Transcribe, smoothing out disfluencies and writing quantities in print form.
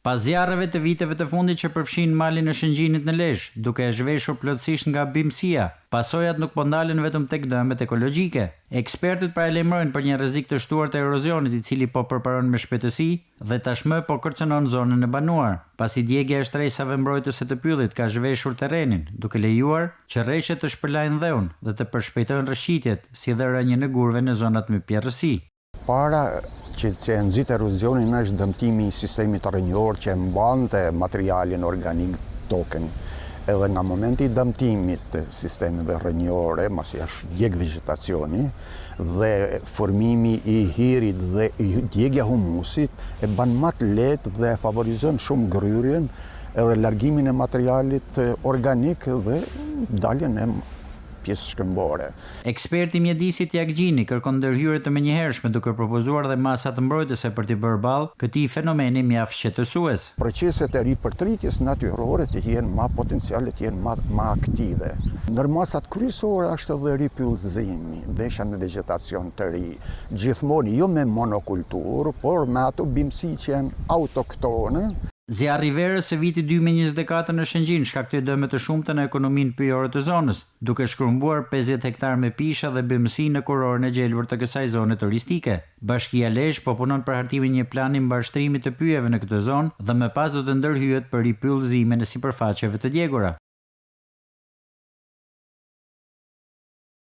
Pas zjarreve të viteve të fundit që përfshin malin e Shëngjinit në Lezhë, duke e zhveshur plotësisht nga bimësia, pasojat nuk po ndalen vetëm tek dëmet ekologjike. Ekspertët paralajmërojnë për një rrezik të shtuar të erozionit i cili po përparon me shpejtësi dhe tashmë po kërcënon zonën e banuar, pasi djegja e shtresave mbrojtëse të pyllit ka zhveshur terrenin, duke lejuar që rreshet të shpërlajnë dheun dhe të përshpejtojnë rrëshqitjet, si dhe rënjën e gurve në zonat me pjerrësi. Para që e nxit erozionin është dëmtimi i sistemit rrënjor që mbante materialin organik tokën. Edhe nga momenti i dëmtimit të sistemeve rrënjore, masi është djeg vegetacioni dhe formimi i hirit dhe djegja humusit e ban më të lehtë dhe favorizon shumë gryrjen edhe largimin e materialit organik dhe daljen e pjesë shkëmbore. Eksperti i mjedisit Jak Gjini kërkon ndërhyrje të menjëhershme duke propozuar dhe masa të mbrojtëse për të bërë ballë këtij fenomeni mjaft shqetësues. Proceset e ripërtritjes natyrore të jenë më potenciale, të jenë më aktive. Ndër masat kryesore është edhe ripyllëzimi, ndeshja me vegetacion të ri, gjithmonë jo me monokulturë, por me ato bimësi që janë autoktone. Zjarri i verës së vitit 2024 në Shëngjin shkaktoi dëme të shumta në ekonominë pyjore të zonës, duke shkrumbuar 50 hektar me pisha dhe bimësi në kurorën e gjelbër të kësaj zone turistike. Bashkia Lezhë po punon për hartimin një plani mbarështrimit të pyjeve në këtë zonë dhe më pas do të ndërhyjet për ripyllëzimin e sipërfaqeve të djegura.